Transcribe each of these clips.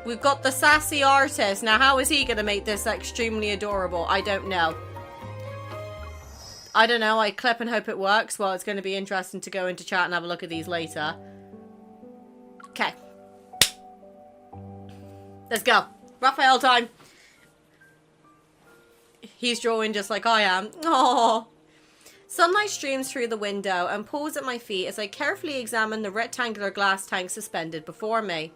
We've got the sassy artist. Now, how is he going to make this extremely adorable? I don't know. I don't know. I clip and hope it works. Well, it's going to be interesting to go into chat and have a look at these later. Okay. Let's go. Rafayel time. He's drawing just like I am. Aww. Sunlight streams through the window and pulls at my feet as I carefully examine the rectangular glass tank suspended before me.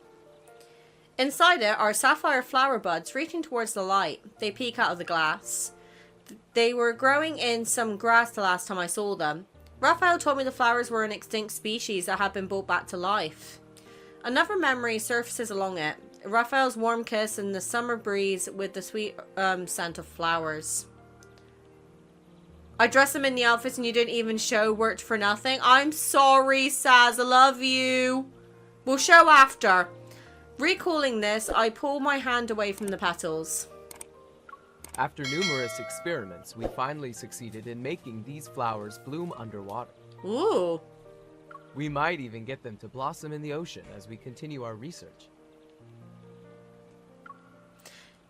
Inside it are sapphire flower buds reaching towards the light. They peek out of the glass. They were growing in some grass the last time I saw them. Rafayel told me the flowers were an extinct species that had been brought back to life. Another memory surfaces along it. Rafayel's warm kiss and the summer breeze with the sweet scent of flowers. I dressed him in the outfits and you didn't even show. Worked for nothing. I'm sorry, Saz. I love you. We'll show after. Recalling this, I pull my hand away from the petals. After numerous experiments, we finally succeeded in making these flowers bloom underwater. Ooh. We might even get them to blossom in the ocean as we continue our research.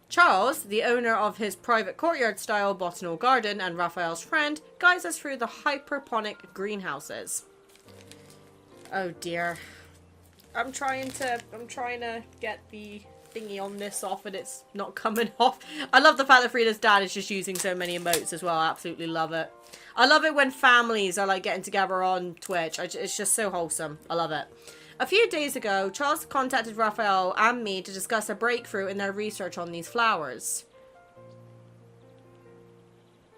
Charles, the owner of his private courtyard-style botanal garden and Rafayel's friend, guides us through the hyperponic greenhouses. Oh dear. I'm trying to get the thingy on this off and it's not coming off. I love the fact that Frida's dad is just using so many emotes as well. I absolutely love it. I love it when families are like getting together on Twitch. It's just so wholesome. I love it. A few days ago, Charles contacted Rafayel and me to discuss a breakthrough in their research on these flowers.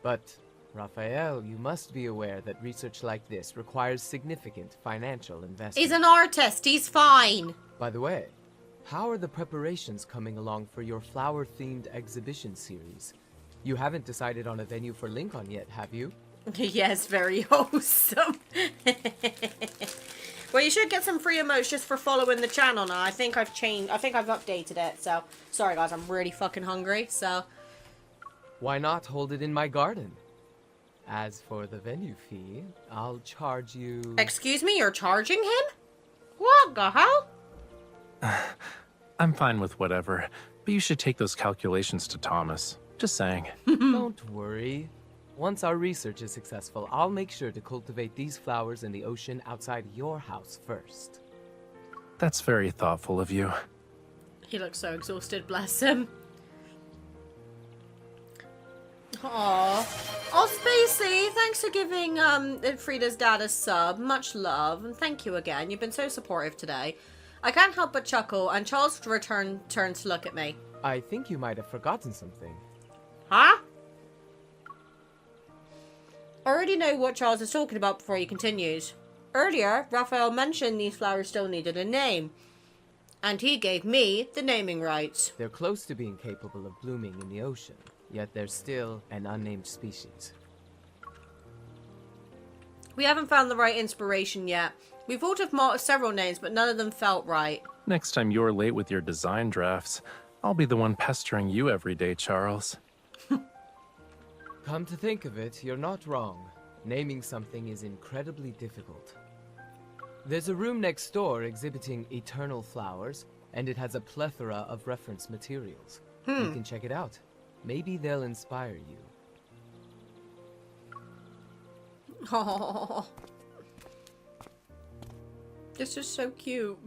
But, Rafayel, you must be aware that research like this requires significant financial investment. He's an artist. He's fine. By the way, how are the preparations coming along for your flower-themed exhibition series? You haven't decided on a venue for Lincoln yet, have you? Yes, very wholesome. Well, you should get some free emotes just for following the channel now. I think I've updated it. So, sorry guys, I'm really fucking hungry, so. Why not hold it in my garden? As for the venue fee, I'll charge you... Excuse me, you're charging him? What the hell? I'm fine with whatever, but you should take those calculations to Thomas. Just saying. Don't worry. Once our research is successful, I'll make sure to cultivate these flowers in the ocean outside your house first. That's very thoughtful of you. He looks so exhausted, bless him. Aww. Oh, Spacey, thanks for giving Frida's dad a sub. Much love, and thank you again. You've been so supportive today. I can't help but chuckle, and Charles turns to look at me. I think you might have forgotten something. Huh? I already know what Charles is talking about before he continues. Earlier, Rafayel mentioned these flowers still needed a name. And he gave me the naming rights. They're close to being capable of blooming in the ocean, yet they're still an unnamed species. We haven't found the right inspiration yet. We thought of several names, but none of them felt right. Next time you're late with your design drafts, I'll be the one pestering you every day, Charles. Come to think of it, you're not wrong. Naming something is incredibly difficult. There's a room next door exhibiting eternal flowers, and it has a plethora of reference materials. You can check it out. Maybe they'll inspire you. Oh, this is so cute.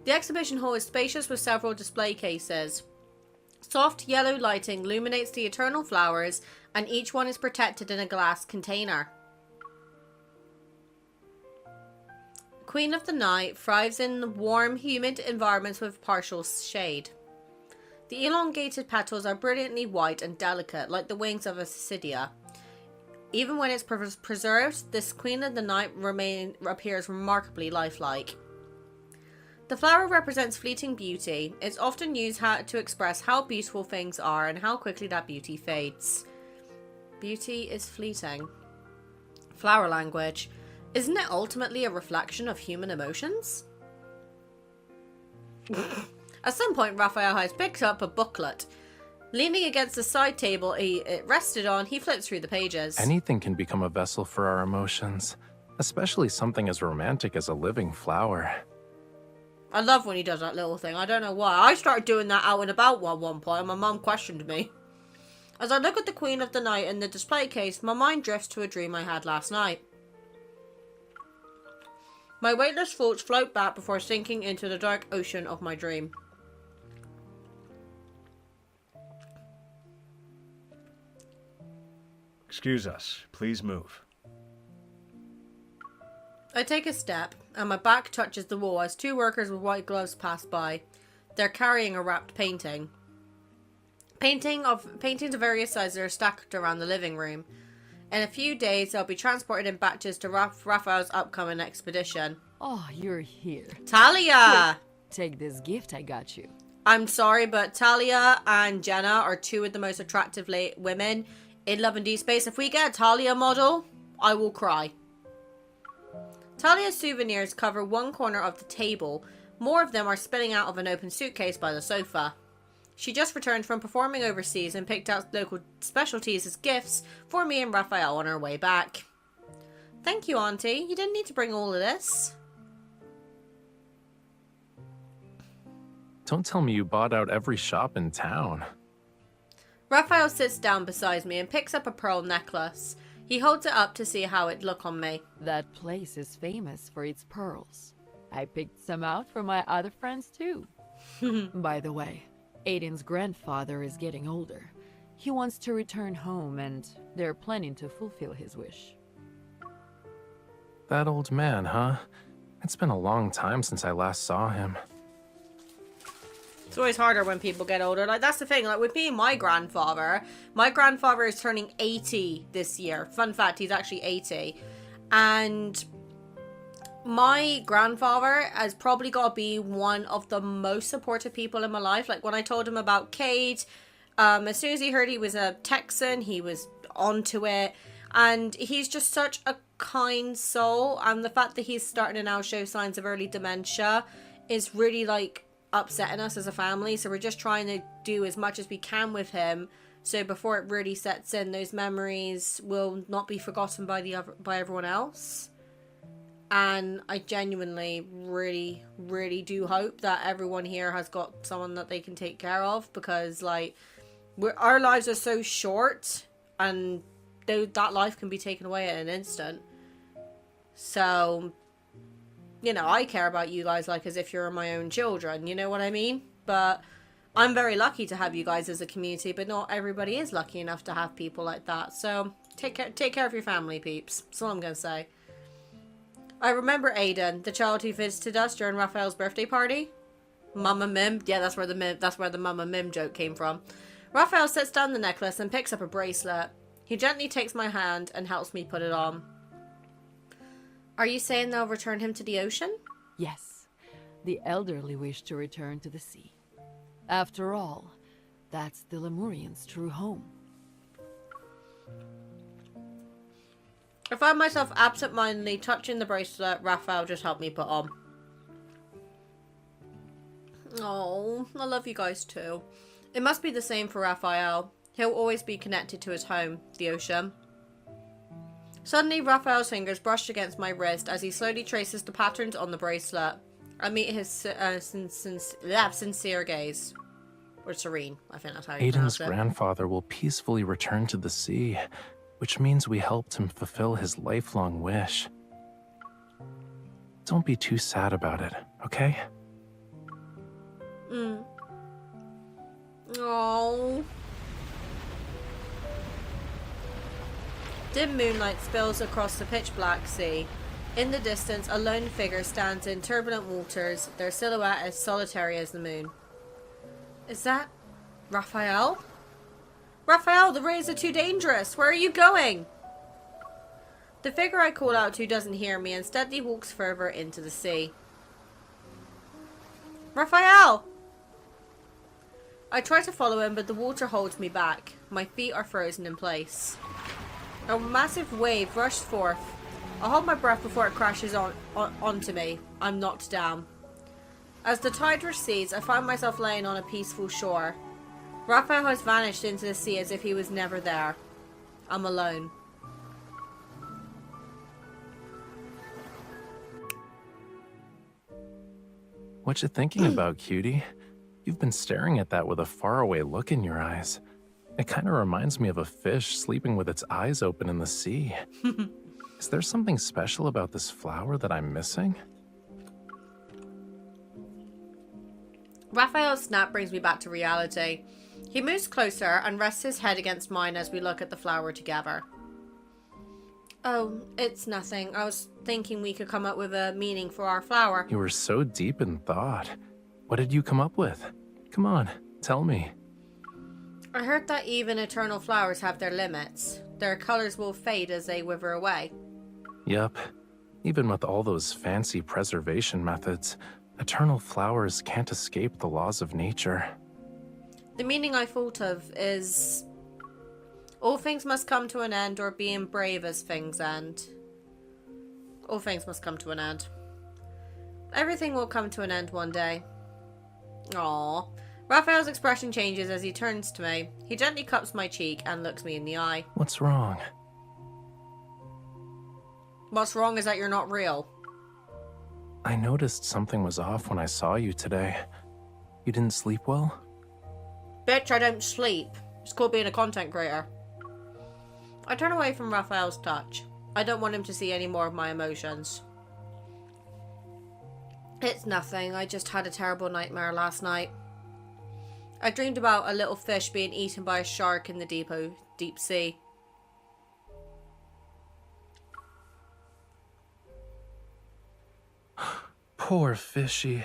The exhibition hall is spacious with several display cases. Soft yellow lighting illuminates the eternal flowers, and each one is protected in a glass container. Queen of the Night thrives in warm, humid environments with partial shade. The elongated petals are brilliantly white and delicate, like the wings of a cicia. Even when it's preserved, this Queen of the Night appears remarkably lifelike. The flower represents fleeting beauty. It's often used to express how beautiful things are and how quickly that beauty fades. Beauty is fleeting. Flower language. Isn't it ultimately a reflection of human emotions? At some point, Rafayel has picked up a booklet. Leaning against the side table it rested on, he flipped through the pages. Anything can become a vessel for our emotions, especially something as romantic as a living flower. I love when he does that little thing. I don't know why. I started doing that out and about one point, and my mum questioned me. As I look at the Queen of the Night in the display case, my mind drifts to a dream I had last night. My weightless thoughts float back before sinking into the dark ocean of my dream. Excuse us. Please move. I take a step, and my back touches the wall as two workers with white gloves pass by. They're carrying a wrapped painting. Paintings of various sizes are stacked around the living room. In a few days, they'll be transported in batches to Raphael's upcoming expedition. Oh, you're here. Talia! Take this gift I got you. I'm sorry, but Talia and Jenna are two of the most attractive women in Love and Deepspace. If we get a Talia model, I will cry. Talia's souvenirs cover one corner of the table. More of them are spilling out of an open suitcase by the sofa. She just returned from performing overseas and picked out local specialties as gifts for me and Rafayel on our way back. Thank you, Auntie. You didn't need to bring all of this. Don't tell me you bought out every shop in town. Rafayel sits down beside me and picks up a pearl necklace. He holds it up to see how it'd look on me. That place is famous for its pearls. I picked some out for my other friends too. By the way, Aiden's grandfather is getting older. He wants to return home and they're planning to fulfill his wish. That old man, huh? It's been a long time since I last saw him. It's always harder when people get older. Like, that's the thing. Like, with me and my grandfather is turning 80 this year. Fun fact, he's actually 80. And my grandfather has probably got to be one of the most supportive people in my life. Like, when I told him about Cade, as soon as he heard he was a Texan, he was onto it. And he's just such a kind soul. And the fact that he's starting to now show signs of early dementia is really, like, upsetting us as a family. So we're just trying to do as much as we can with him, so before it really sets in, those memories will not be forgotten by everyone else. And I genuinely really do hope that everyone here has got someone that they can take care of, because like our lives are so short, and that life can be taken away in an instant. So, you know, I care about you guys like as if you're my own children, you know what I mean? But I'm very lucky to have you guys as a community, but not everybody is lucky enough to have people like that. So take care of your family, peeps. That's all I'm going to say. I remember Aiden, the child who visited us during Raphael's birthday party. Mama Mim. Yeah, that's where the Mama Mim joke came from. Raphael sets down the necklace and picks up a bracelet. He gently takes my hand and helps me put it on. Are you saying they'll return him to the ocean? Yes, the elderly wish to return to the sea. After all, that's the Lemurians' true home. I find myself absent-mindedly touching the bracelet Raphael just helped me put on. Oh, I love you guys too. It must be the same for Raphael. He'll always be connected to his home, the ocean. Suddenly, Raphael's fingers brushed against my wrist as he slowly traces the patterns on the bracelet. I meet his sincere gaze. Or serene, I think that's how you pronounce Aiden's it. grandfather will peacefully return to the sea, which means we helped him fulfill his lifelong wish. Don't be too sad about it, okay? Oh. Dim moonlight spills across the pitch-black sea. In the distance, a lone figure stands in turbulent waters, their silhouette as solitary as the moon. Is that Rafayel? Rafayel, the rays are too dangerous. Where are you going? The figure I call out to doesn't hear me and steadily walks further into the sea. Rafayel! I try to follow him, but the water holds me back. My feet are frozen in place. A massive wave rushed forth. I hold my breath before it crashes onto me. I'm knocked down. As the tide recedes, I find myself laying on a peaceful shore. Raphael has vanished into the sea as if he was never there. I'm alone. What you thinking about, cutie? You've been staring at that with a faraway look in your eyes. It kind of reminds me of a fish sleeping with its eyes open in the sea. Is there something special about this flower that I'm missing? Raphael's snap brings me back to reality. He moves closer and rests his head against mine as we look at the flower together. Oh, it's nothing. I was thinking we could come up with a meaning for our flower. You were so deep in thought. What did you come up with? Come on, tell me. I heard that even eternal flowers have their limits. Their colors will fade as they wither away. Yep. Even with all those fancy preservation methods, eternal flowers can't escape the laws of nature. The meaning I thought of is... all things must come to an end, or being brave as things end. All things must come to an end. Everything will come to an end one day. Aww. Raphael's expression changes as he turns to me. He gently cups my cheek and looks me in the eye. What's wrong? What's wrong is that you're not real. I noticed something was off when I saw you today. You didn't sleep well? Bitch, I don't sleep. It's called being a content creator. I turn away from Raphael's touch. I don't want him to see any more of my emotions. It's nothing. I just had a terrible nightmare last night. I dreamed about a little fish being eaten by a shark in the deep sea. Poor fishy.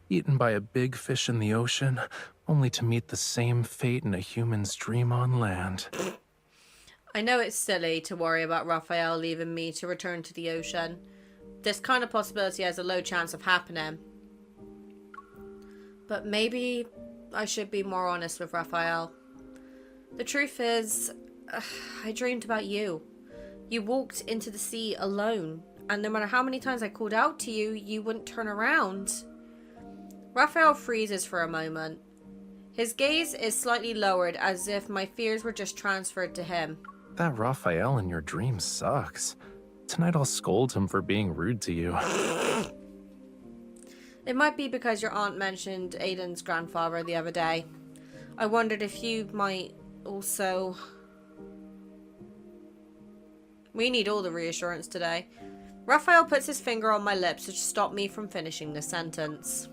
Eaten by a big fish in the ocean, only to meet the same fate in a human's dream on land. I know it's silly to worry about Raphael leaving me to return to the ocean. This kind of possibility has a low chance of happening. But maybe I should be more honest with Raphael. The truth is, I dreamed about you. You walked into the sea alone, and no matter how many times I called out to you, you wouldn't turn around. Raphael freezes for a moment. His gaze is slightly lowered as if my fears were just transferred to him. That Rafayel in your dream sucks. Tonight I'll scold him for being rude to you. It might be because your aunt mentioned Aiden's grandfather the other day. I wondered if you might also... We need all the reassurance today. Raphael puts his finger on my lips to stop me from finishing the sentence.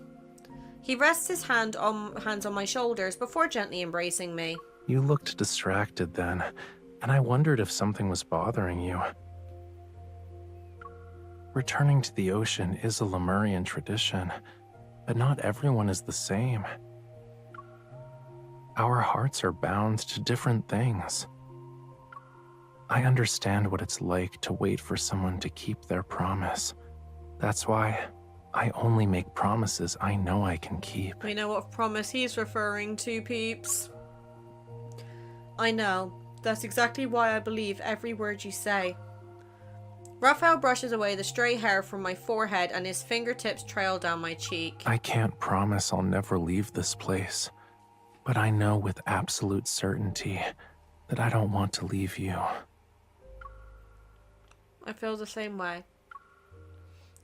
He rests his hands on my shoulders before gently embracing me. You looked distracted then, and I wondered if something was bothering you. Returning to the ocean is a Lemurian tradition, but not everyone is the same. Our hearts are bound to different things. I understand what it's like to wait for someone to keep their promise. That's why I only make promises I know I can keep. We know what promise he's referring to, peeps. I know. That's exactly why I believe every word you say. Raphael brushes away the stray hair from my forehead and his fingertips trail down my cheek. I can't promise I'll never leave this place, but I know with absolute certainty that I don't want to leave you. I feel the same way.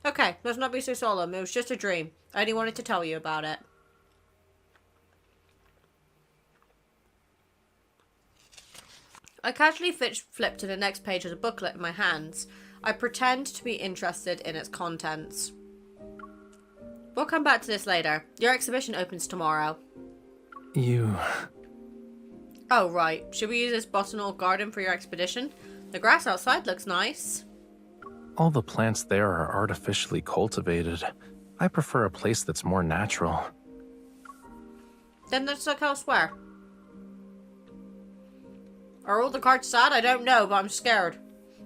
Okay, let's not be so solemn. It was just a dream. I only wanted to tell you about it. I casually flip to the next page of the booklet in my hands. I pretend to be interested in its contents. We'll come back to this later. Your exhibition opens tomorrow. You... Oh, right. Should we use this botanical garden for your expedition? The grass outside looks nice. All the plants there are artificially cultivated. I prefer a place that's more natural. Then let's look elsewhere. Are all the cards sad? I don't know, but I'm scared.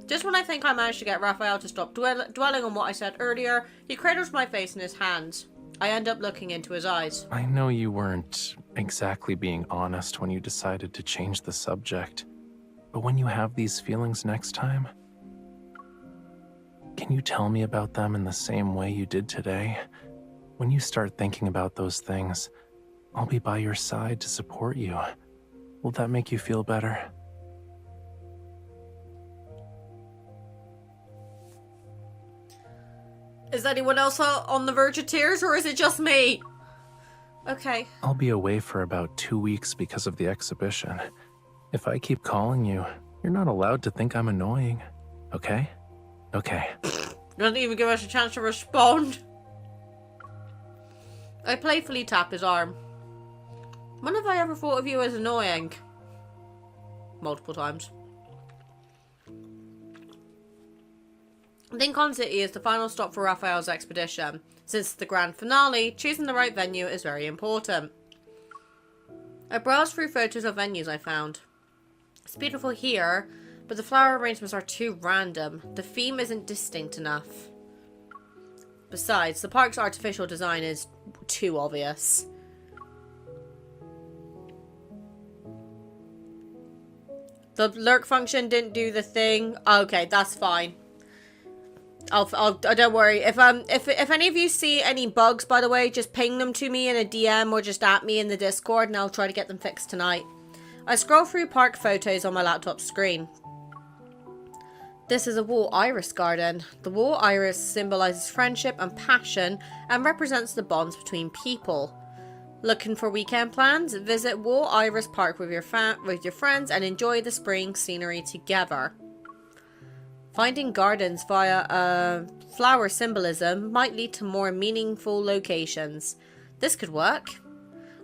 Just when I think I managed to get Raphael to stop dwelling on what I said earlier, he cradles my face in his hands. I end up looking into his eyes. I know you weren't exactly being honest when you decided to change the subject, but when you have these feelings next time, can you tell me about them in the same way you did today? When you start thinking about those things, I'll be by your side to support you. Will that make you feel better? Is anyone else on the verge of tears, or is it just me? Okay. I'll be away for about 2 weeks because of the exhibition. If I keep calling you, you're not allowed to think I'm annoying. Okay? Okay. Doesn't even give us a chance to respond. I playfully tap his arm. When have I ever thought of you as annoying? Multiple times. Lincoln City is the final stop for Rafayel's expedition. Since the grand finale, choosing the right venue is very important. I browsed through photos of venues I found. It's beautiful here, but the flower arrangements are too random. The theme isn't distinct enough. Besides, the park's artificial design is too obvious. The lurk function didn't do the thing. Okay, that's fine. Don't worry. If any of you see any bugs, by the way, just ping them to me in a DM or just at me in the Discord, and I'll try to get them fixed tonight. I scroll through park photos on my laptop screen. This is a wall iris garden. The wall iris symbolizes friendship and passion and represents the bonds between people. Looking for weekend plans? Visit Wall Iris Park with your friends and enjoy the spring scenery together. Finding gardens via flower symbolism might lead to more meaningful locations. This could work.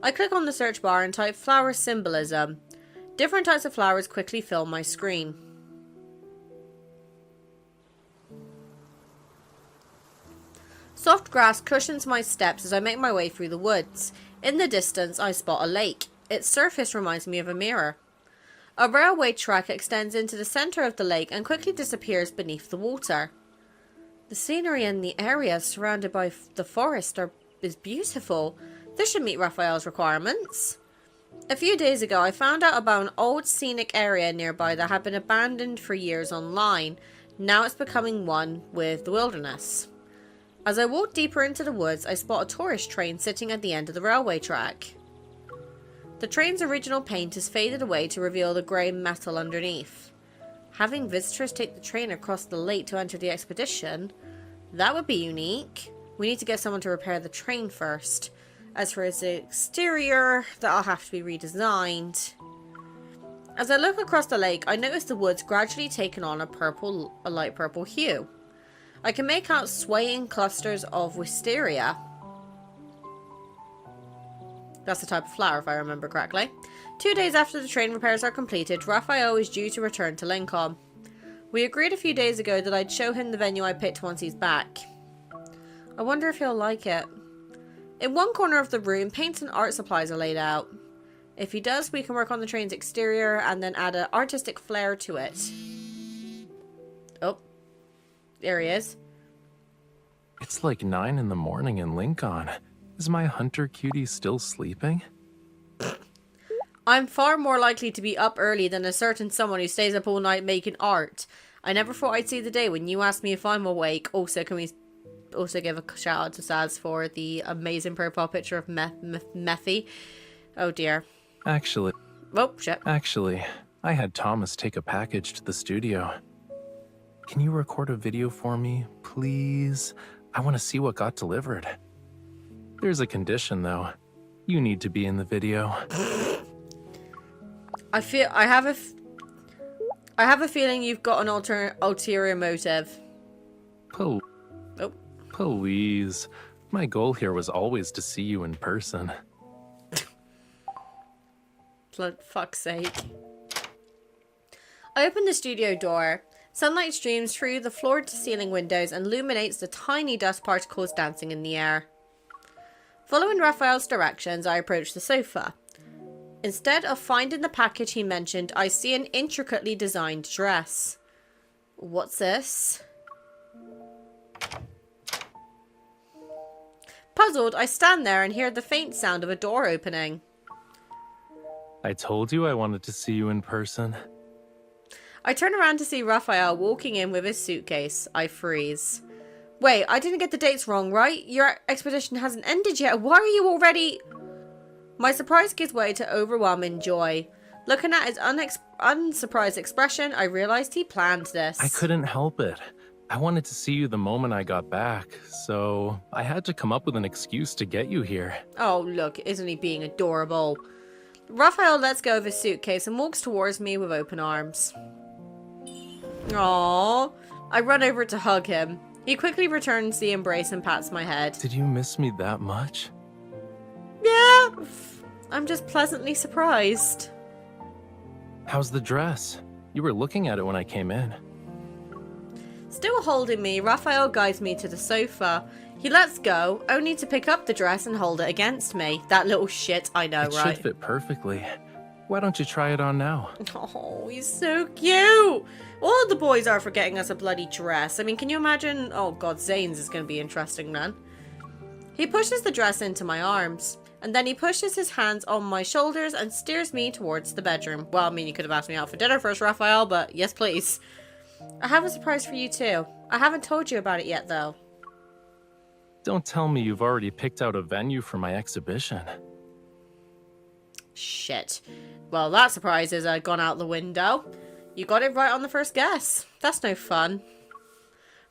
I click on the search bar and type flower symbolism. Different types of flowers quickly fill my screen. Soft grass cushions my steps as I make my way through the woods. In the distance, I spot a lake. Its surface reminds me of a mirror. A railway track extends into the center of the lake and quickly disappears beneath the water. The scenery in the area surrounded by the forest is beautiful. This should meet Rafayel's requirements. A few days ago, I found out about an old scenic area nearby that had been abandoned for years online. Now it's becoming one with the wilderness. As I walk deeper into the woods, I spot a tourist train sitting at the end of the railway track. The train's original paint has faded away to reveal the grey metal underneath. Having visitors take the train across the lake to enter the expedition, that would be unique. We need to get someone to repair the train first. As for its exterior, that'll have to be redesigned. As I look across the lake, I notice the woods gradually taking on a light purple hue. I can make out swaying clusters of wisteria. That's the type of flower, if I remember correctly. 2 days after the train repairs are completed, Rafayel is due to return to Lincoln. We agreed a few days ago that I'd show him the venue I picked once he's back. I wonder if he'll like it. In one corner of the room, paints and art supplies are laid out. If he does, we can work on the train's exterior and then add an artistic flair to it. Oh. There he is. It's like 9 in the morning in Lincoln. Is my hunter cutie still sleeping? I'm far more likely to be up early than a certain someone who stays up all night making art. I never thought I'd see the day when you asked me if I'm awake. Also, can we also give a shout out to Saz for the amazing profile picture of Methy? Oh dear. Actually, oh shit. I had Thomas take a package to the studio. Can you record a video for me, please? I want to see what got delivered. There's a condition, though. You need to be in the video. I have a feeling you've got an ulterior motive. Oh. Please. My goal here was always to see you in person. For fuck's sake. I open the studio door. Sunlight streams through the floor-to-ceiling windows and illuminates the tiny dust particles dancing in the air. Following Rafayel's directions, I approach the sofa. Instead of finding the package he mentioned, I see an intricately designed dress. What's this? Puzzled, I stand there and hear the faint sound of a door opening. I told you I wanted to see you in person. I turn around to see Rafayel walking in with his suitcase. I freeze. Wait, I didn't get the dates wrong, right? Your expedition hasn't ended yet. Why are you already... My surprise gives way to overwhelming joy. Looking at his unsurprised expression, I realized he planned this. I couldn't help it. I wanted to see you the moment I got back, so I had to come up with an excuse to get you here. Oh, look, isn't he being adorable? Raphael lets go of his suitcase and walks towards me with open arms. Aww. I run over to hug him. He quickly returns the embrace and pats my head. Did you miss me that much? Yeah, I'm just pleasantly surprised. How's the dress? You were looking at it when I came in. Still holding me, Raphael guides me to the sofa. He lets go, only to pick up the dress and hold it against me. That little shit, I know, It right? should fit perfectly. Why don't you try it on now? Oh, he's so cute. All the boys are for getting us a bloody dress. I mean, can you imagine? Oh god, Zane's is going to be interesting then. He pushes the dress into my arms, and then he pushes his hands on my shoulders and steers me towards the bedroom. Well, I mean, you could have asked me out for dinner first, Raphael, but yes, please. I have a surprise for you too. I haven't told you about it yet, though. Don't tell me you've already picked out a venue for my exhibition. Shit. Well, that surprise has gone out the window. You got it right on the first guess. That's no fun.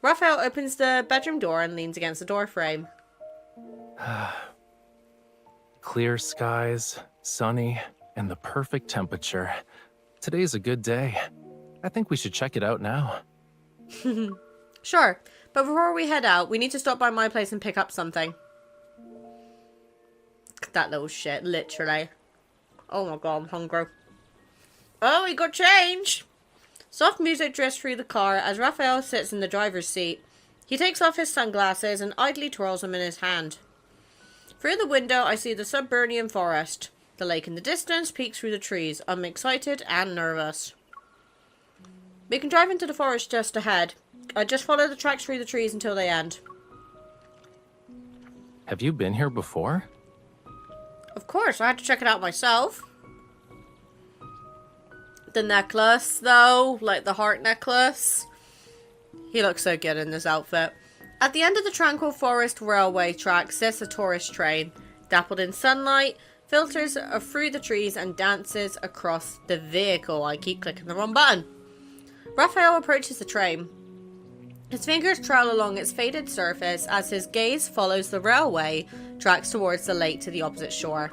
Raphael opens the bedroom door and leans against the door frame. Clear skies, sunny, and the perfect temperature. Today's a good day. I think we should check it out now. Sure, but before we head out, we need to stop by my place and pick up something. That little shit, literally. Oh my god, I'm hungry. Oh, we got change! Soft music drifts through the car as Raphael sits in the driver's seat. He takes off his sunglasses and idly twirls them in his hand. Through the window, I see the suburban forest. The lake in the distance peeks through the trees. I'm excited and nervous. We can drive into the forest just ahead. I just follow the tracks through the trees until they end. Have you been here before? Of course, I had to check it out myself. The necklace, though, like the heart necklace. He looks so good in this outfit. At the end of the tranquil forest railway track sits a tourist train. Dappled in sunlight, filters through the trees and dances across the vehicle. I keep clicking the wrong button. Raphael approaches the train. His fingers trail along its faded surface as his gaze follows the railway tracks towards the lake to the opposite shore.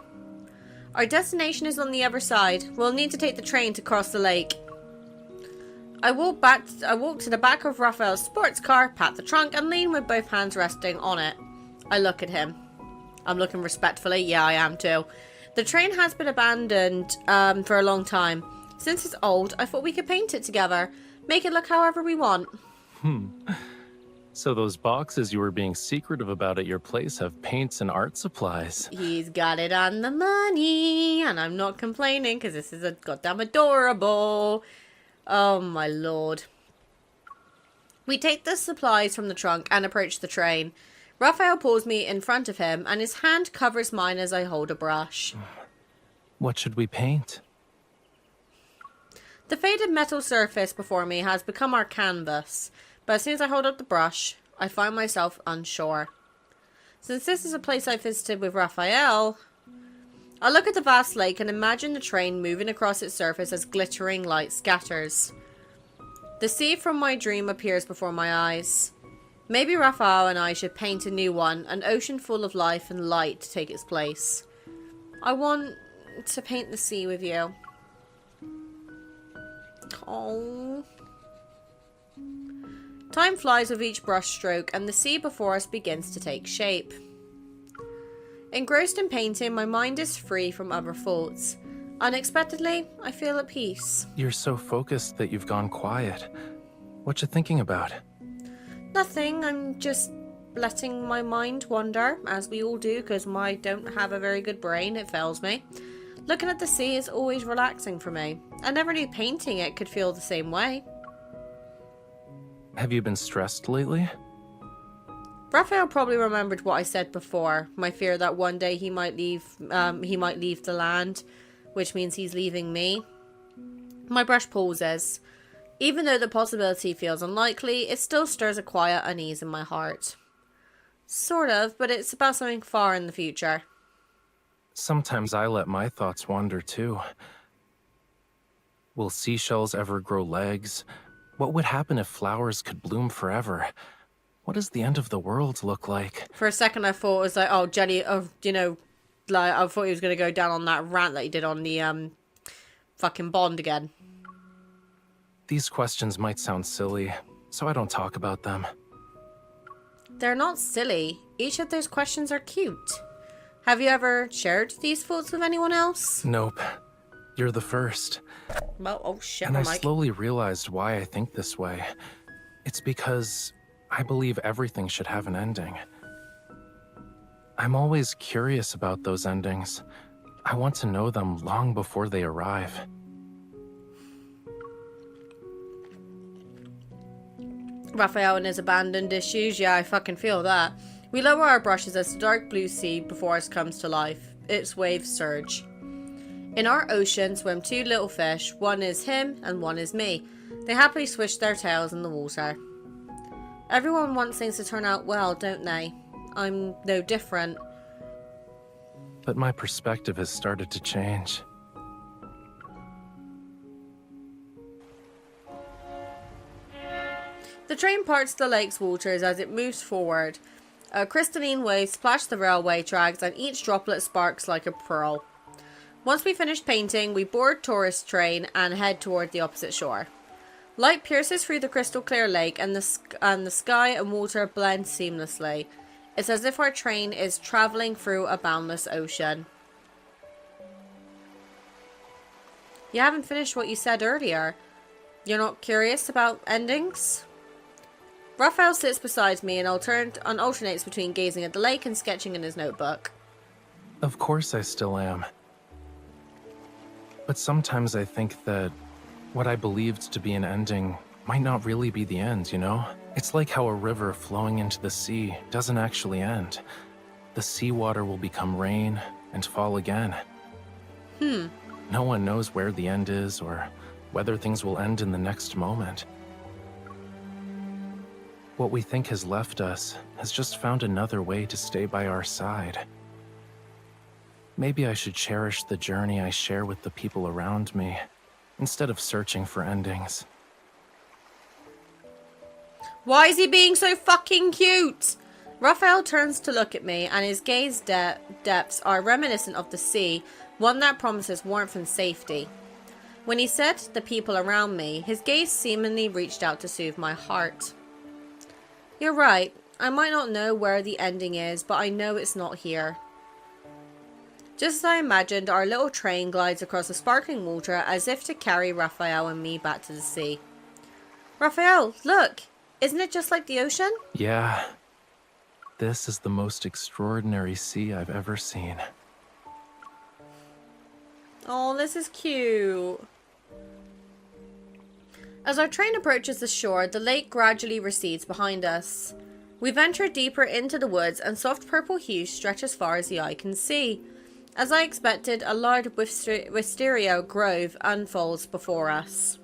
Our destination is on the other side. We'll need to take the train to cross the lake. I walk to the back of Raphael's sports car, pat the trunk, and lean with both hands resting on it. I look at him. I'm looking respectfully. Yeah, I am too. The train has been abandoned for a long time. Since it's old, I thought we could paint it together. Make it look however we want. So those boxes you were being secretive about at your place have paints and art supplies. He's got it on the money, and I'm not complaining because this is a goddamn adorable. Oh my lord. We take the supplies from the trunk and approach the train. Raphael pulls me in front of him, and his hand covers mine as I hold a brush. What should we paint? The faded metal surface before me has become our canvas, but as soon as I hold up the brush, I find myself unsure. Since this is a place I visited with Raphael, I look at the vast lake and imagine the train moving across its surface as glittering light scatters. The sea from my dream appears before my eyes. Maybe Raphael and I should paint a new one, an ocean full of life and light to take its place. I want to paint the sea with you. Oh. Time flies with each brush stroke, and the sea before us begins to take shape. Engrossed in painting, my mind is free from other thoughts. Unexpectedly, I feel at peace. You're so focused that you've gone quiet. What you thinking about? Nothing, I'm just letting my mind wander, as we all do, because I don't have a very good brain, it fails me. Looking at the sea is always relaxing for me. I never knew painting it could feel the same way. Have you been stressed lately? Raphael probably remembered what I said before, my fear that one day he might leave the land, which means he's leaving me. My brush pauses. Even though the possibility feels unlikely, it still stirs a quiet unease in my heart. Sort of, but it's about something far in the future. Sometimes I let my thoughts wander too. Will seashells ever grow legs? What would happen if flowers could bloom forever? What does the end of the world look like? For a second, I thought it was like, oh, Jenny, like, I thought he was going to go down on that rant that he did on the, fucking Bond again. These questions might sound silly, so I don't talk about them. They're not silly. Each of those questions are cute. Have you ever shared these thoughts with anyone else? Nope. You're the first. Well, oh shit, And my I mic. slowly realized why I think this way. It's because I believe everything should have an ending. I'm always curious about those endings. I want to know them long before they arrive. Raphael and his abandoned issues, yeah, I fucking feel that. We lower our brushes as the dark blue sea before us comes to life. Its waves surge. In our ocean swim two little fish. One is him and one is me. They happily swish their tails in the water. Everyone wants things to turn out well, don't they? I'm no different. But my perspective has started to change. The train parts the lake's waters as it moves forward. A crystalline wave splashes the railway tracks and each droplet sparks like a pearl. Once we finish painting, we board tourist train and head toward the opposite shore. Light pierces through the crystal clear lake and the sky and water blend seamlessly. It's as if our train is travelling through a boundless ocean. You haven't finished what you said earlier. You're not curious about endings? Raphael sits beside me and alternates between gazing at the lake and sketching in his notebook. Of course I still am. But sometimes I think that what I believed to be an ending might not really be the end, you know? It's like how a river flowing into the sea doesn't actually end. The seawater will become rain and fall again. No one knows where the end is or whether things will end in the next moment. What we think has left us has just found another way to stay by our side. Maybe I should cherish the journey I share with the people around me, instead of searching for endings. Why is he being so fucking cute? Raphael turns to look at me and his gaze depths are reminiscent of the sea, one that promises warmth and safety. When he said the people around me, his gaze seemingly reached out to soothe my heart. You're right, I might not know where the ending is, but I know it's not here. Just as I imagined, our little train glides across the sparkling water as if to carry Raphael and me back to the sea. Raphael, look! Isn't it just like the ocean? Yeah. This is the most extraordinary sea I've ever seen. Oh, this is cute. As our train approaches the shore, the lake gradually recedes behind us. We venture deeper into the woods and soft purple hues stretch as far as the eye can see. As I expected, a large wisteria grove unfolds before us.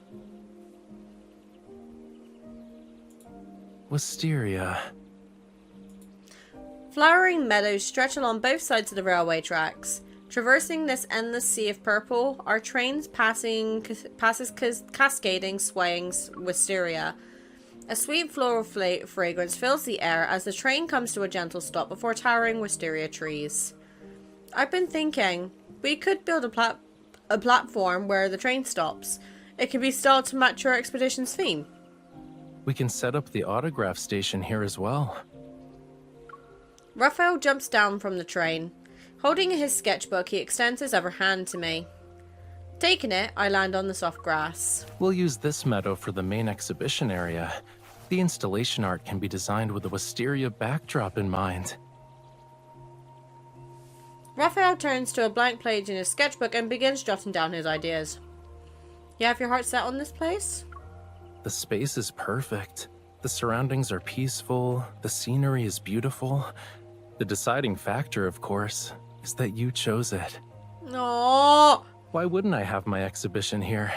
Wisteria. Flowering meadows stretch along both sides of the railway tracks. Traversing this endless sea of purple, our train passes cascading, swaying wisteria. A sweet floral fragrance fills the air as the train comes to a gentle stop before towering wisteria trees. I've been thinking, we could build a platform where the train stops. It could be styled to match your expedition's theme. We can set up the autograph station here as well. Raphael jumps down from the train. Holding his sketchbook, he extends his other hand to me. Taking it, I land on the soft grass. We'll use this meadow for the main exhibition area. The installation art can be designed with a wisteria backdrop in mind. Raphael turns to a blank page in his sketchbook and begins jotting down his ideas. You have your heart set on this place? The space is perfect. The surroundings are peaceful. The scenery is beautiful. The deciding factor, of course, is that you chose it. No. Why wouldn't I have my exhibition here?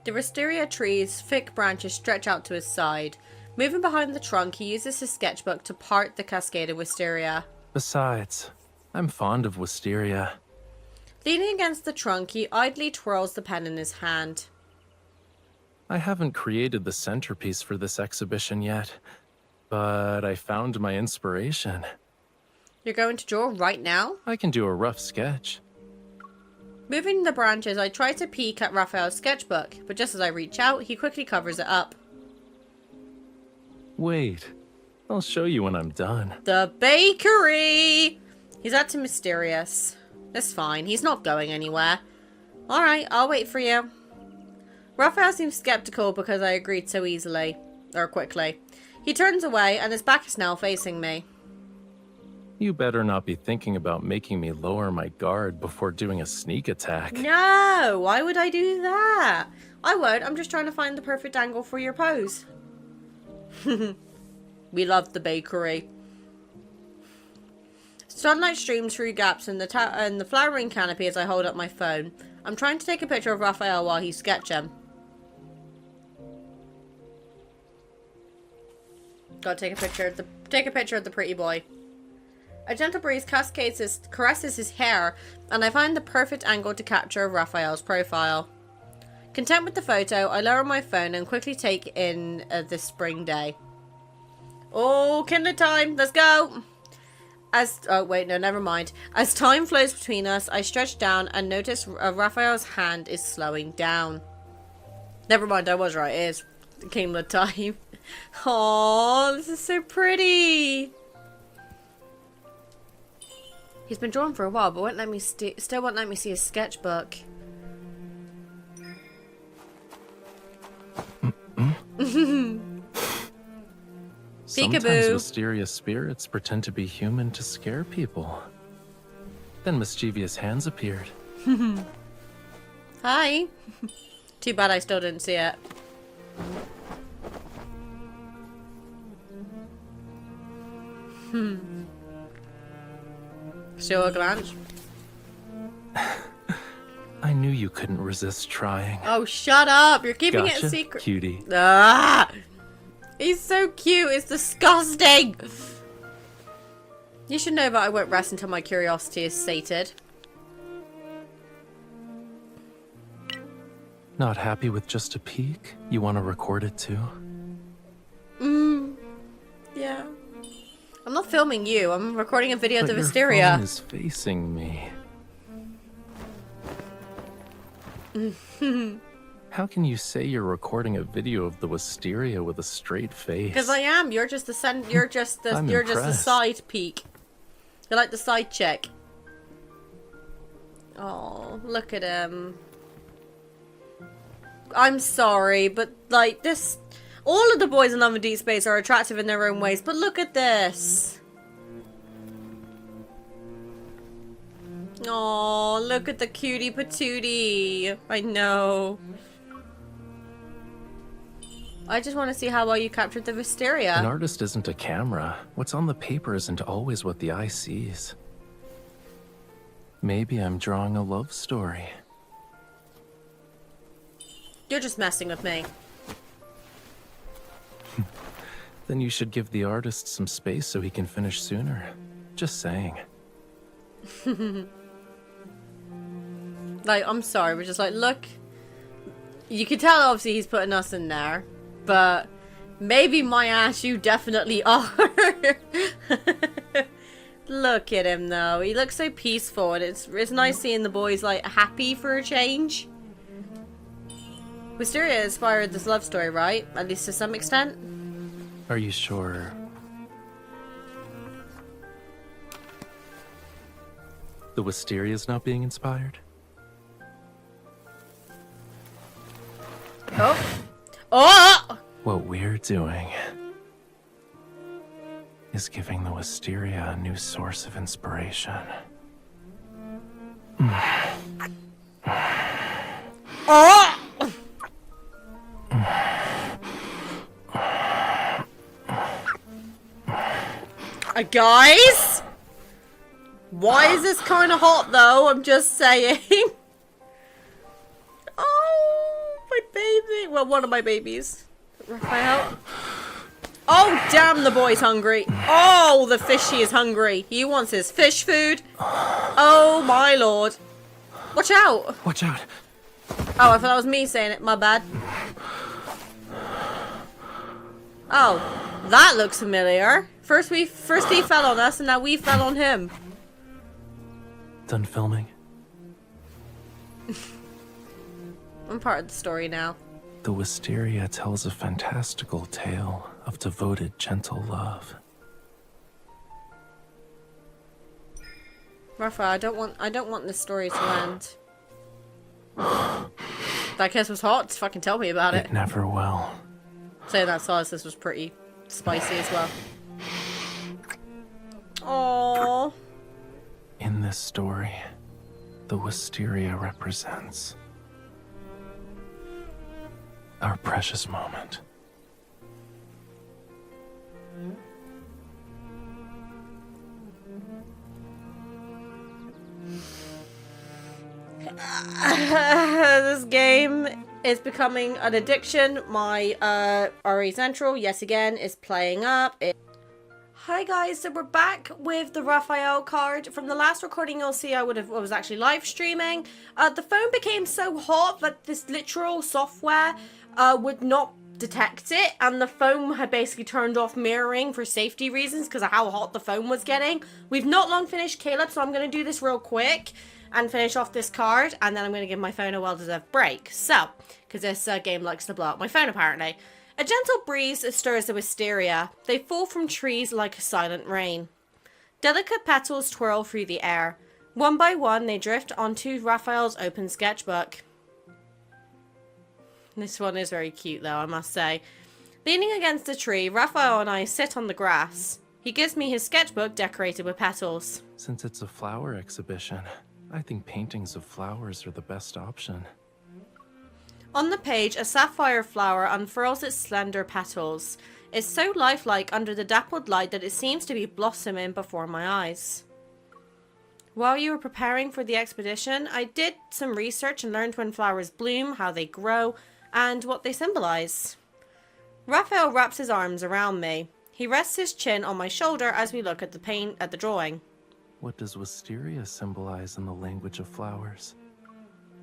The wisteria tree's thick branches stretch out to his side. Moving behind the trunk, he uses his sketchbook to part the cascade of wisteria. Besides, I'm fond of wisteria. Leaning against the trunk, he idly twirls the pen in his hand. I haven't created the centerpiece for this exhibition yet, but I found my inspiration. You're going to draw right now? I can do a rough sketch. Moving the branches, I try to peek at Raphael's sketchbook, but just as I reach out, he quickly covers it up. Wait, I'll show you when I'm done. The bakery! He's acting mysterious. That's fine, he's not going anywhere. Alright, I'll wait for you. Raphael seems skeptical because I agreed so easily. Or quickly. He turns away and his back is now facing me. You better not be thinking about making me lower my guard before doing a sneak attack. No! Why would I do that? I won't, I'm just trying to find the perfect angle for your pose. We love the bakery. Sunlight streams through gaps in the flowering canopy as I hold up my phone. I'm trying to take a picture of Raphael while he's sketching. Gotta take a picture of the pretty boy. A gentle breeze caresses his hair, and I find the perfect angle to capture Raphael's profile. Content with the photo, I lower my phone and quickly take in this spring day. Oh, kindle time, let's go! Oh wait, no, never mind. As time flows between us, I stretch down and notice Raphael's hand is slowing down. Never mind, I was right, it is kindle time. Oh, this is so pretty! He's been drawing for a while, but won't let me still won't let me see his sketchbook. Sometimes Peekaboo. mysterious spirits pretend to be human to scare people. Then mischievous hands appeared. Hi. Too bad I still didn't see it. Still a glance. I knew you couldn't resist trying. Oh, shut up! You're keeping it Gotcha, a secret. cutie. Ah! He's so cute. It's disgusting. You should know that I won't rest until my curiosity is sated. Not happy with just a peek? You want to record it too? Yeah. I'm not filming you. I'm recording a video of But the your Wisteria. phone is facing me. How can you say you're recording a video of the Wisteria with a straight face? Because I am. You're just the You're just the. I'm You're just the impressed. side peek. You're like the side chick. Oh, look at him. I'm sorry, but like this. All of the boys in Love and Deepspace are attractive in their own ways, but look at this. Oh, look at the cutie patootie. I know. I just want to see how well you captured the Wisteria. An artist isn't a camera. What's on the paper isn't always what the eye sees. Maybe I'm drawing a love story. You're just messing with me. Then you should give the artist some space so he can finish sooner. Just saying. Like, I'm sorry, we're just like, look. You can tell obviously he's putting us in there, but maybe my ass, you definitely are. Look at him though. He looks so peaceful, and it's nice seeing the boys like happy for a change. Wisteria inspired this love story, right? At least to some extent. Are you sure? The Wisteria's not being inspired? Oh! Oh! What we're doing is giving the Wisteria a new source of inspiration. Oh! Guys? Why is this kind of hot though? I'm just saying. Oh, my baby. Well, one of my babies. Raphael. Oh, damn, the boy's hungry. Oh, the fishy is hungry. He wants his fish food. Oh, my lord. Watch out. Watch out! Oh, I thought that was me saying it. My bad. Oh, that looks familiar. First he fell on us, and now we fell on him. Done filming? I'm part of the story now. The Wisteria tells a fantastical tale of devoted, gentle love. Rafa, I don't want this story to end. That kiss was hot. Just fucking tell me about it. It never will. Saying that sauce, this was pretty spicy as well. Aww. In this story, the Wisteria represents our precious moment. This game is becoming an addiction. My RE Central, yet again, is playing up. Hi guys, so we're back with the Rafayel card. From the last recording you'll see I was actually live streaming. The phone became so hot that this literal software would not detect it, and the phone had basically turned off mirroring for safety reasons because of how hot the phone was getting. We've not long finished Caleb, so I'm going to do this real quick and finish off this card, and then I'm going to give my phone a well-deserved break. So, because this game likes to blow up my phone apparently. A gentle breeze stirs the wisteria. They fall from trees like a silent rain. Delicate petals twirl through the air. One by one, they drift onto Raphael's open sketchbook. This one is very cute though, I must say. Leaning against a tree, Raphael and I sit on the grass. He gives me his sketchbook decorated with petals. Since it's a flower exhibition, I think paintings of flowers are the best option. On the page, a sapphire flower unfurls its slender petals. It's so lifelike under the dappled light that it seems to be blossoming before my eyes. While you were preparing for the expedition, I did some research and learned when flowers bloom, how they grow, and what they symbolize. Raphael wraps his arms around me. He rests his chin on my shoulder as we look at the drawing. What does wisteria symbolize in the language of flowers?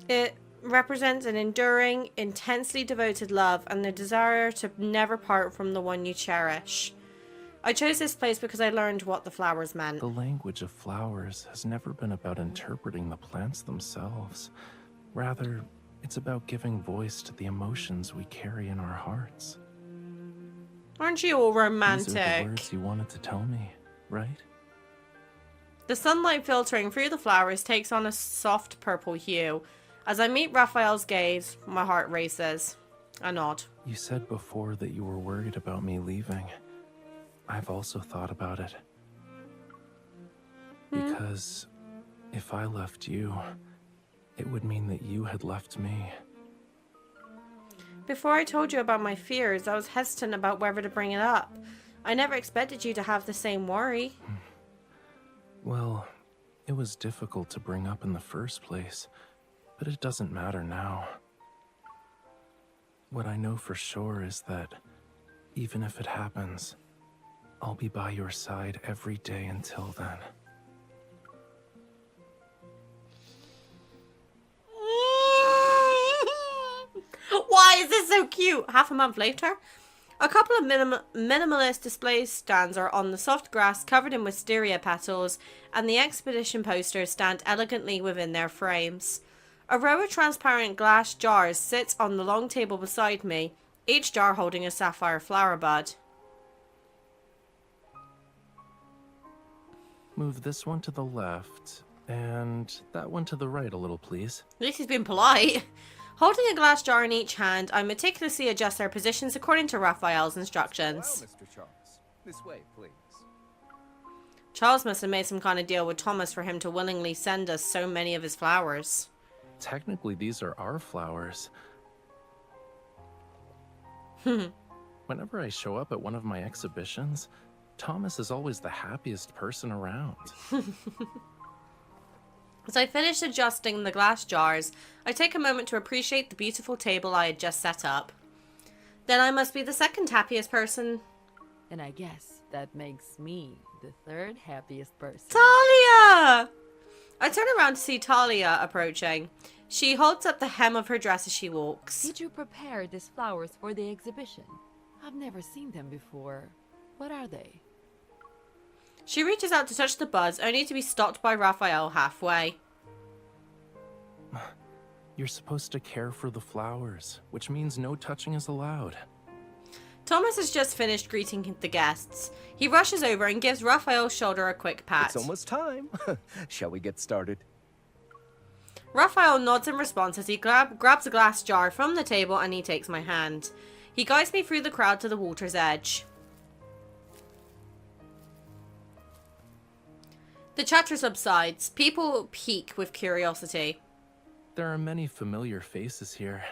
It represents an enduring, intensely devoted love and the desire to never part from the one you cherish. I chose this place because I learned what the flowers meant. The language of flowers has never been about interpreting the plants themselves. Rather, it's about giving voice to the emotions we carry in our hearts. Aren't you all romantic? These are the words you wanted to tell me, right? The sunlight filtering through the flowers takes on a soft purple hue. As I meet Raphael's gaze, my heart races. I nod. You said before that you were worried about me leaving. I've also thought about it. Because if I left you, it would mean that you had left me. Before I told you about my fears, I was hesitant about whether to bring it up. I never expected you to have the same worry. Well, it was difficult to bring up in the first place, but it doesn't matter now. What I know for sure is that, even if it happens, I'll be by your side every day until then. Why is this so cute? Half a month later, a couple of minimalist display stands are on the soft grass covered in wisteria petals, and the expedition posters stand elegantly within their frames. A row of transparent glass jars sits on the long table beside me, each jar holding a sapphire flower bud. Move this one to the left, and that one to the right a little, please. At least he's been polite. Holding a glass jar in each hand, I meticulously adjust their positions according to Raphael's instructions. Well, Mr. Charles, this way, please. Charles must have made some kind of deal with Thomas for him to willingly send us so many of his flowers. Technically, these are our flowers. Whenever I show up at one of my exhibitions, Thomas is always the happiest person around. As I finish adjusting the glass jars, I take a moment to appreciate the beautiful table I had just set up. Then I must be the second happiest person. And I guess that makes me the third happiest person. Talia! I turn around to see Talia approaching. She holds up the hem of her dress as she walks. Did you prepare these flowers for the exhibition? I've never seen them before. What are they? She reaches out to touch the buds, only to be stopped by Rafayel halfway. You're supposed to care for the flowers, which means no touching is allowed. Thomas has just finished greeting the guests. He rushes over and gives Raphael's shoulder a quick pat. It's almost time. Shall we get started? Raphael nods in response as he grabs a glass jar from the table and he takes my hand. He guides me through the crowd to the water's edge. The chatter subsides. People peek with curiosity. There are many familiar faces here,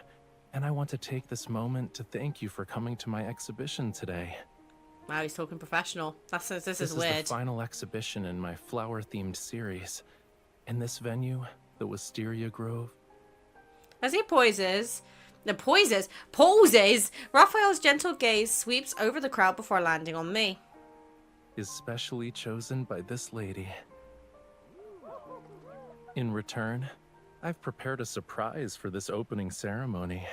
and I want to take this moment to thank you for coming to my exhibition today. Wow, he's talking professional. This is This is weird. the final exhibition in my flower-themed series. In this venue, the Wisteria Grove. As he pauses, Raphael's gentle gaze sweeps over the crowd before landing on me. Is specially chosen by this lady. In return, I've prepared a surprise for this opening ceremony.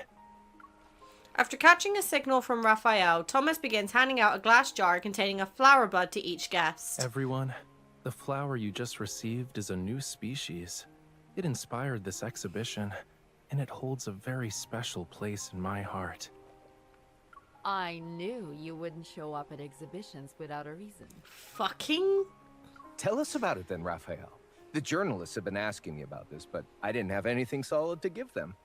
After catching a signal from Raphael, Thomas begins handing out a glass jar containing a flower bud to each guest. Everyone, the flower you just received is a new species. It inspired this exhibition, and it holds a very special place in my heart. I knew you wouldn't show up at exhibitions without a reason. Fucking... Tell us about it then, Raphael. The journalists have been asking me about this, but I didn't have anything solid to give them.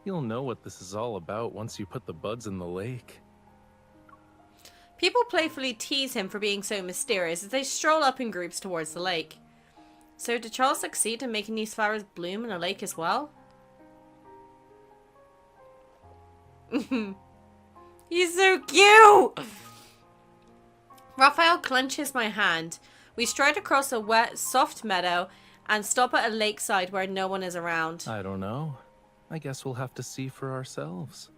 You'll know what this is all about once you put the buds in the lake. People playfully tease him for being so mysterious as they stroll up in groups towards the lake. So did Charles succeed in making these flowers bloom in a lake as well? He's so cute! Raphael clenches my hand. We stride across a wet, soft meadow and stop at a lakeside where no one is around. I don't know. I guess we'll have to see for ourselves.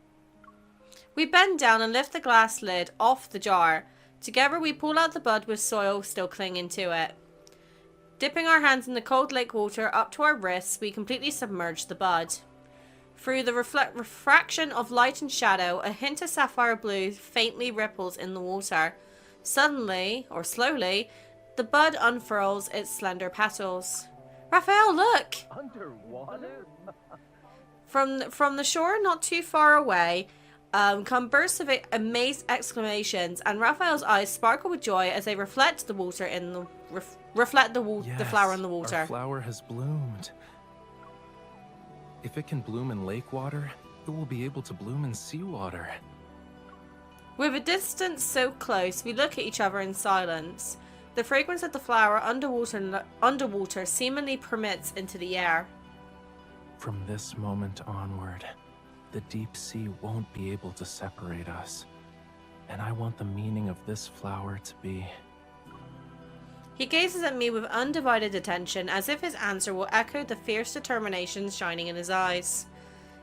We bend down and lift the glass lid off the jar. Together we pull out the bud with soil still clinging to it. Dipping our hands in the cold lake water up to our wrists, we completely submerge the bud. Through the refraction of light and shadow, a hint of sapphire blue faintly ripples in the water. Suddenly, or slowly, the bud unfurls its slender petals. Raphael, look! Underwater? From the shore not too far away, come bursts of amazed exclamations, and Raphael's eyes sparkle with joy as they reflect the water in the the flower in the water. Our flower has bloomed. If it can bloom in lake water, it will be able to bloom in seawater. With a distance so close, we look at each other in silence. The fragrance of the flower underwater seemingly permeates into the air. From this moment onward, the deep sea won't be able to separate us. And I want the meaning of this flower to be... He gazes at me with undivided attention, as if his answer will echo the fierce determination shining in his eyes.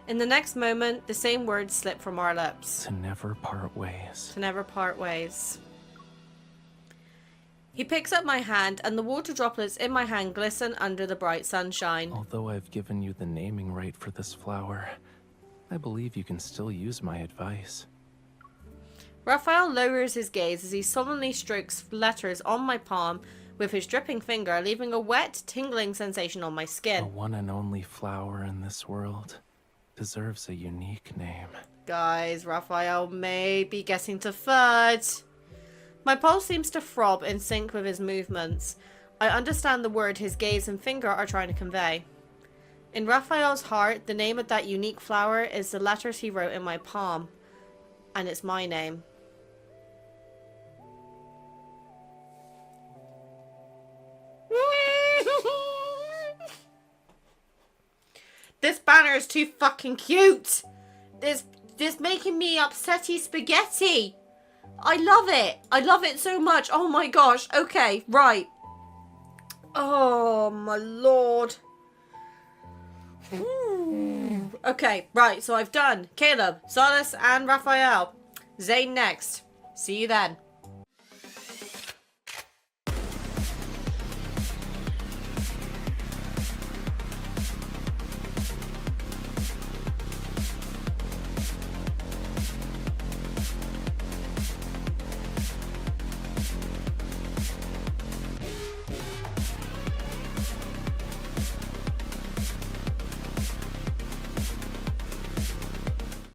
In the next moment, the same words slip from our lips. To never part ways. To never part ways. He picks up my hand, and the water droplets in my hand glisten under the bright sunshine. Although I've given you the naming right for this flower, I believe you can still use my advice. Raphael lowers his gaze as he solemnly strokes letters on my palm with his dripping finger, leaving a wet, tingling sensation on my The skin. one and only flower in this world deserves a unique name. Guys, Raphael may be getting to third. My pulse seems to throb in sync with his movements. I understand the word his gaze and finger are trying to convey. In Raphael's heart, the name of that unique flower is the letters he wrote in my palm. And it's my name. This banner is too fucking cute. This making me upsetty spaghetti. I love it. I love it so much. Oh my gosh. Okay, right. Oh my lord. Ooh. Okay, right. So I've done Caleb, Silas, and Raphael. Zane next. See you then.